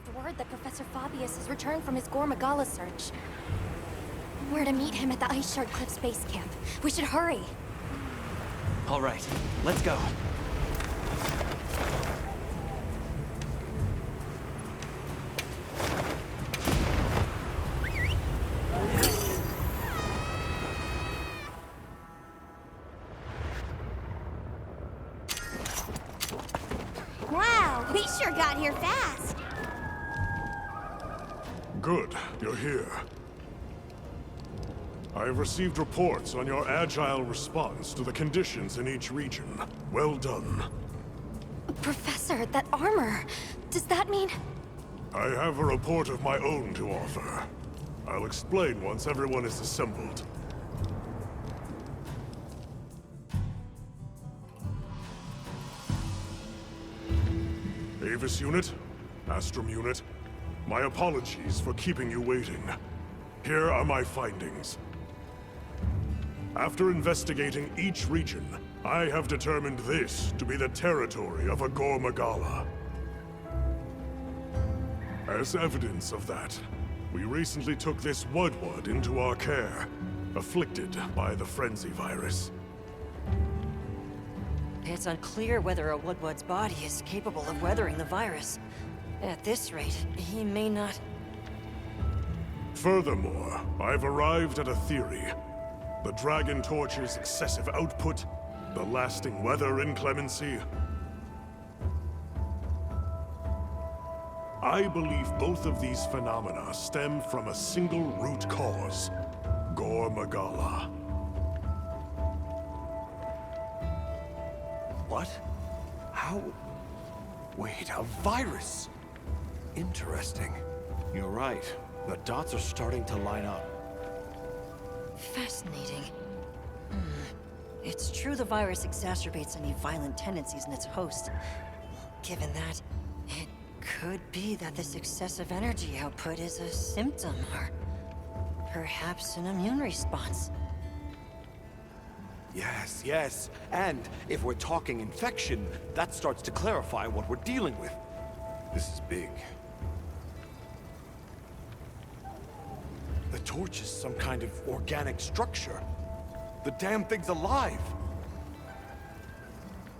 received word that Professor Fabius has returned from his Gormagala search. We're to meet him at the Ice Shard Cliffs base camp. We should hurry. All right, let's go. Wow, we sure got here fast. Good, you're here. I have received reports on your agile response to the conditions in each region. Well done. Professor, that armor, does that mean... I have a report of my own to offer. I'll explain once everyone is assembled. Avis Unit, Astrum Unit, my apologies for keeping you waiting. Here are my findings. After investigating each region, I have determined this to be the territory of a Gormagala. As evidence of that, we recently took this Woodward into our care, afflicted by the Frenzy virus. It's unclear whether a Woodward's body is capable of weathering the virus. At this rate, he may not... Furthermore, I've arrived at a theory. The Dragon Torch's excessive output, the lasting weather inclemency. I believe both of these phenomena stem from a single root cause: Gormagala. What? How? Wait, a virus? Interesting. You're right. The dots are starting to line up. Fascinating. It's true the virus exacerbates any violent tendencies in its host. Given that, it could be that this excessive energy output is a symptom, or perhaps an immune response. Yes, yes. And if we're talking infection, that starts to clarify what we're dealing with. This is big. The torch is some kind of organic structure. The damn thing's alive.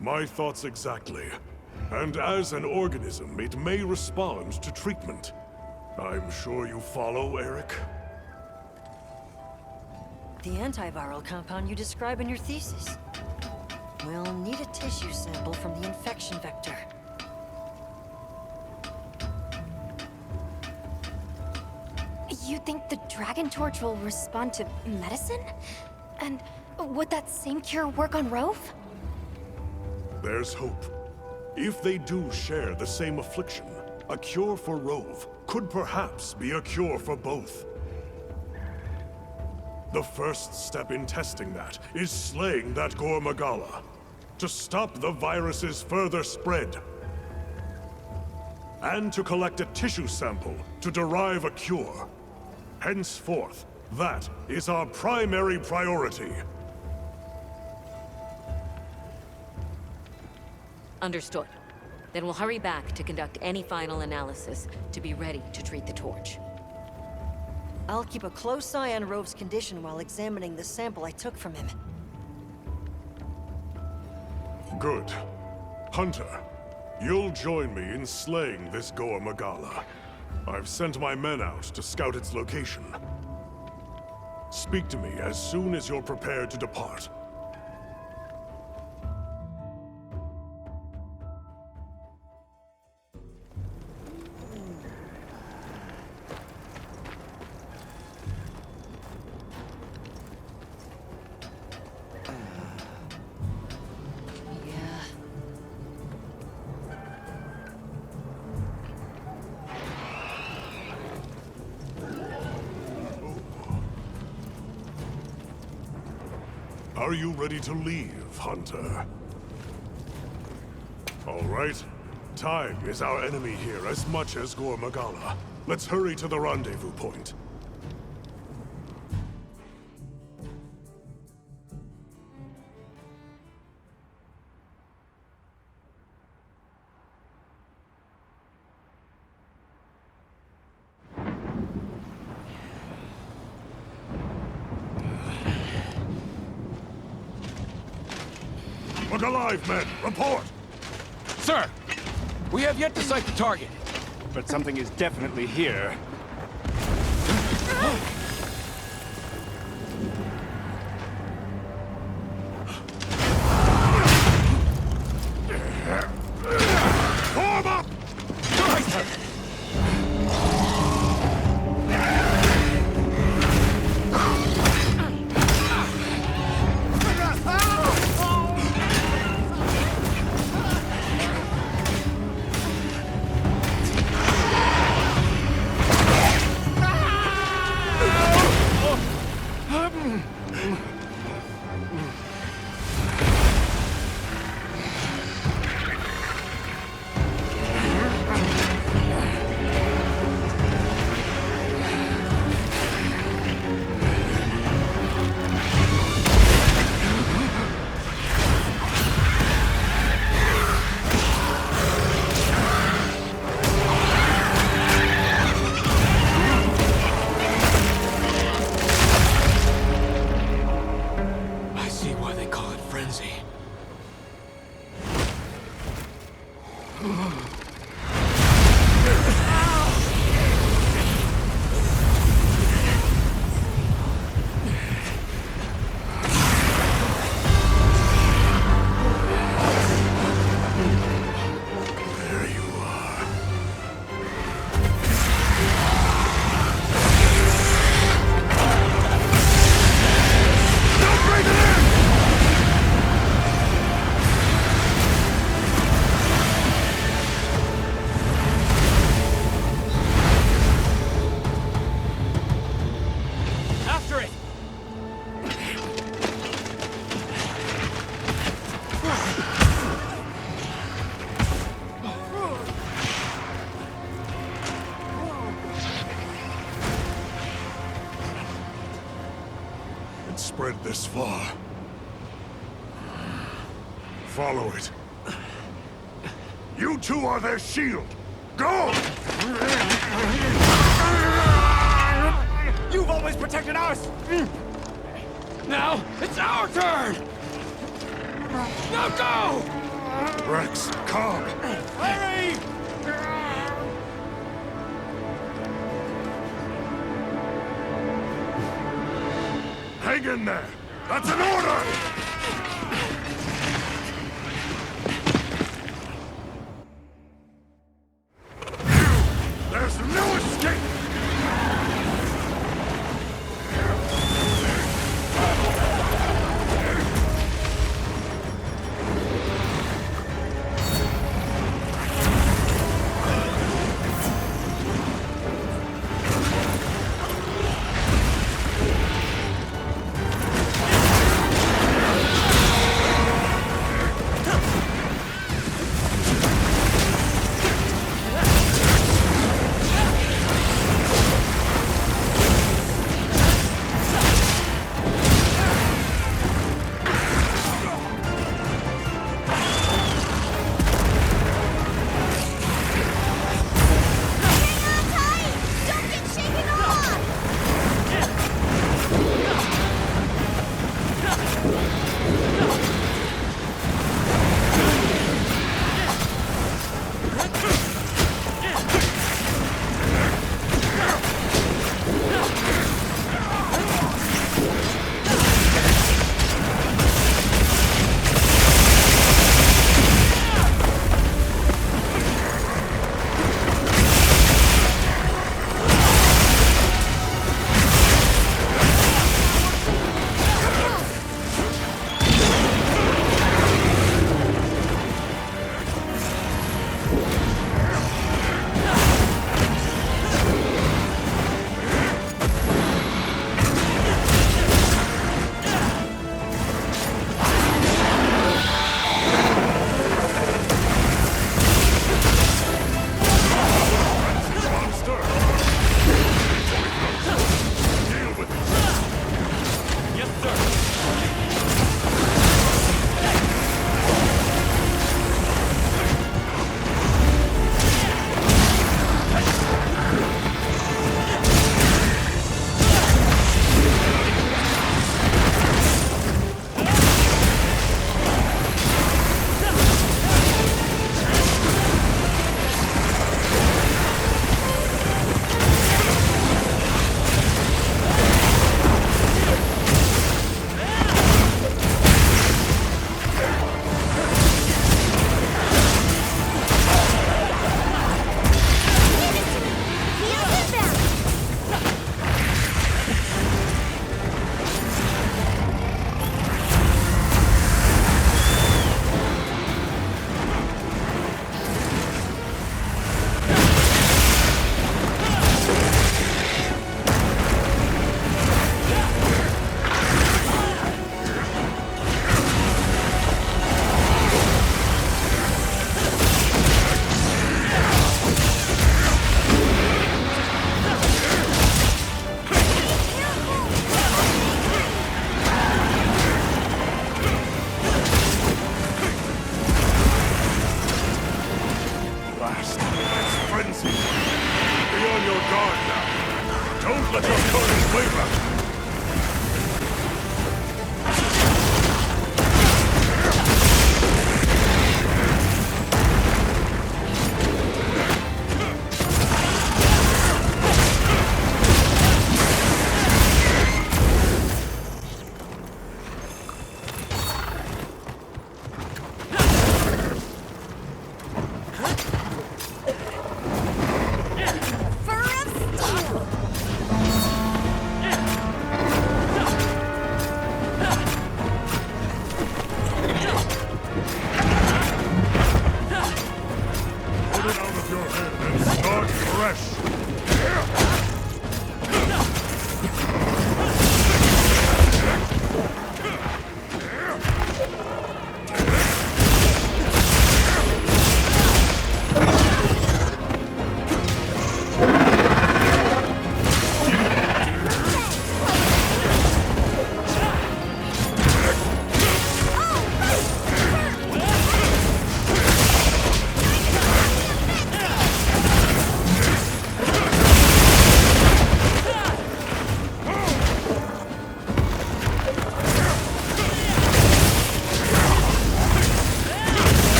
My thoughts exactly. And as an organism, it may respond to treatment. I'm sure you follow, Eric? The antiviral compound you describe in your thesis. We'll need a tissue sample from the infection vector. You think the Dragon Torch will respond to medicine? And would that same cure work on Rove? There's hope. If they do share the same affliction, a cure for Rove could perhaps be a cure for both. The first step in testing that is slaying that Gormagala, to stop the virus's further spread. And to collect a tissue sample to derive a cure. Henceforth, that is our primary priority. Understood. Then we'll hurry back to conduct any final analysis to be ready to treat the torch. I'll keep a close eye on Rove's condition while examining the sample I took from him. Good. Hunter, you'll join me in slaying this Gormagala. I've sent my men out to scout its location. Speak to me as soon as you're prepared to depart. Are you ready to leave, Hunter? All right. Time is our enemy here as much as Gormagala. Let's hurry to the rendezvous point. Look alive, men! Report! Sir, we have yet to sight the target, but something is definitely here. Form up! I see why they call it frenzy. There you are. Don't break it in! After it! It's spread this far. Follow it. You two are their shield. Go! You've always protected us! Now, it's our turn! Now go! Rex, calm. Hurry! Hang in there. That's an order! There's no escape! fast. It's frenzy. Be on your guard now. Don't let your courage waver.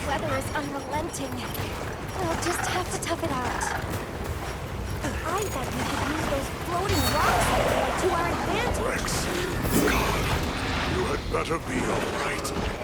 weather is unrelenting. We'll just have to tough it out. I bet we could use those floating rocks up there to our advantage. Rex, God, you had better be all right.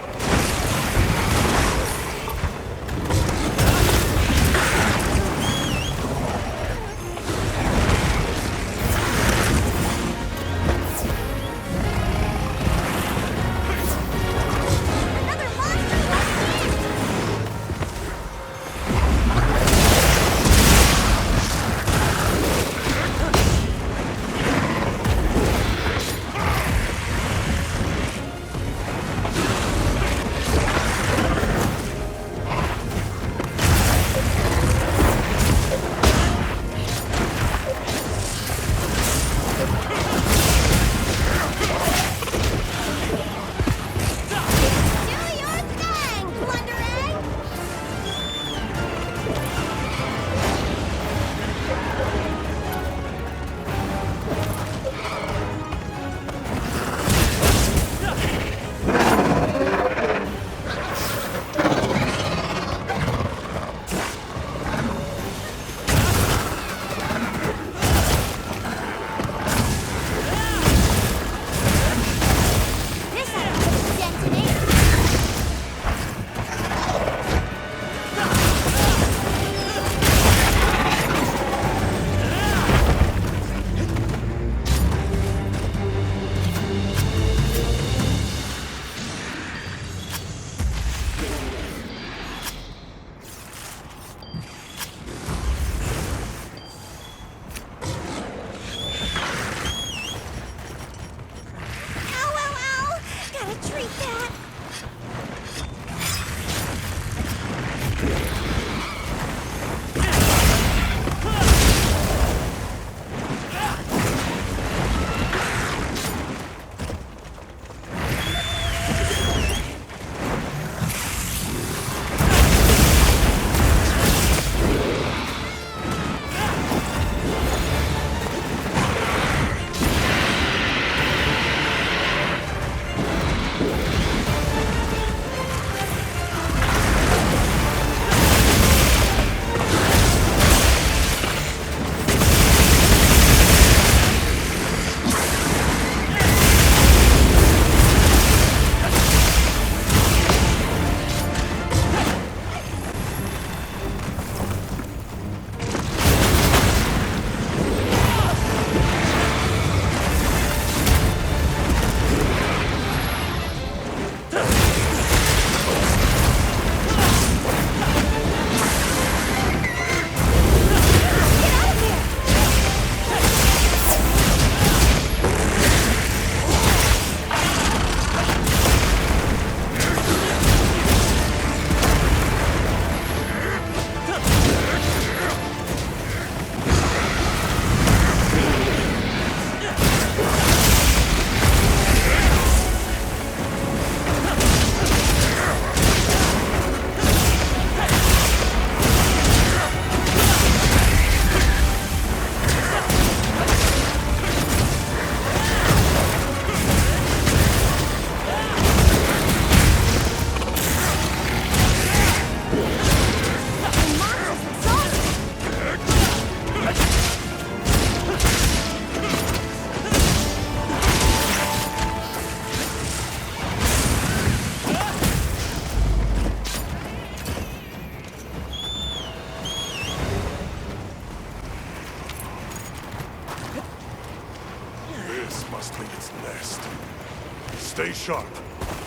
sharp.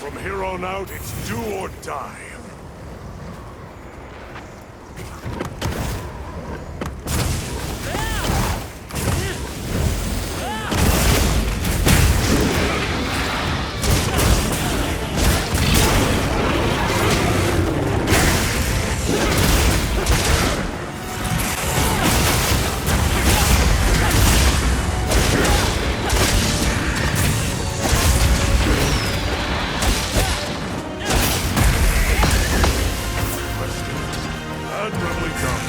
From here on out, it's do or die. Admirably done.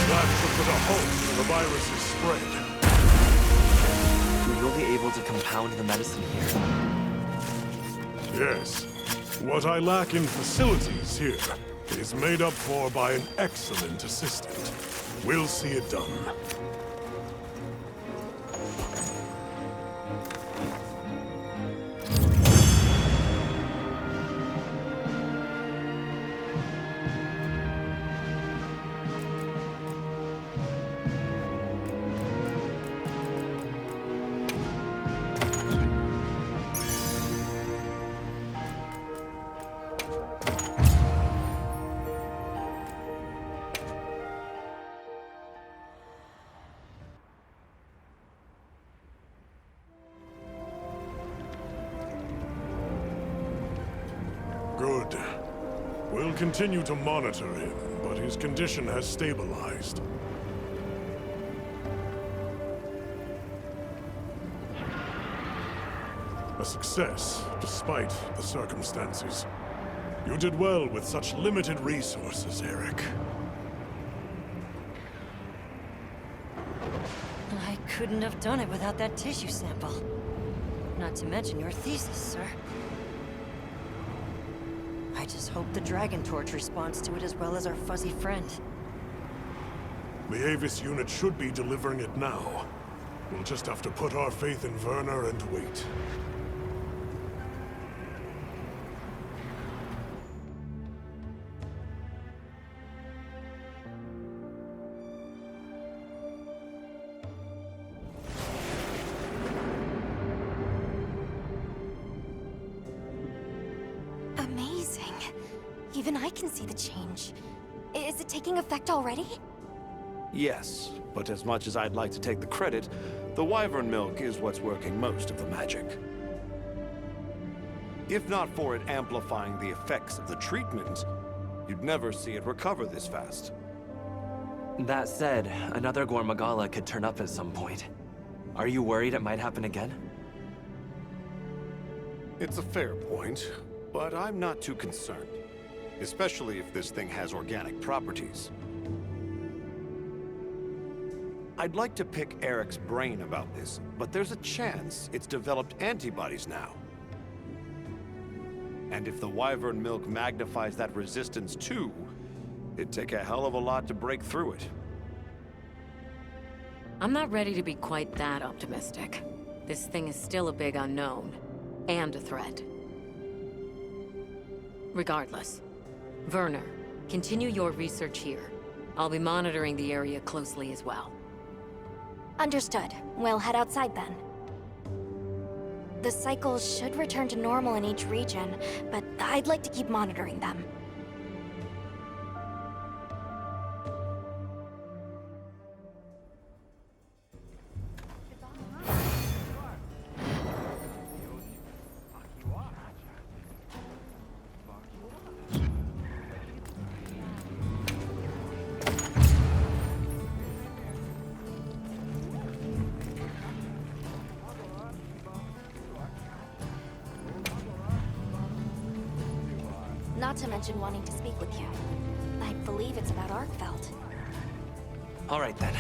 That should put a halt to the virus's spread. You'll be able to compound the medicine here. Yes. What I lack in facilities here is made up for by an excellent assistant. We'll see it done. Good. We'll continue to monitor him, but his condition has stabilized. A success, despite the circumstances. You did well with such limited resources, Eric. I couldn't have done it without that tissue sample. Not to mention your thesis, sir. I just hope the Dragon Torch responds to it as well as our fuzzy friend. The Avis unit should be delivering it now. We'll just have to put our faith in Werner and wait. Amazing. Even I can see the change. Is it taking effect already? Yes, but as much as I'd like to take the credit, the wyvern milk is what's working most of the magic. If not for it amplifying the effects of the treatment, you'd never see it recover this fast. That said, another Gormagala could turn up at some point. Are you worried it might happen again? It's a fair point, but I'm not too concerned. Especially if this thing has organic properties. I'd like to pick Eric's brain about this, but there's a chance it's developed antibodies now. And if the wyvern milk magnifies that resistance too, it'd take a hell of a lot to break through it. I'm not ready to be quite that optimistic. This thing is still a big unknown, and a threat. Regardless, Werner, continue your research here. I'll be monitoring the area closely as well. Understood. We'll head outside then. The cycles should return to normal in each region, but I'd like to keep monitoring them. Not to mention wanting to speak with you. I believe it's about Arkfeld. All right then.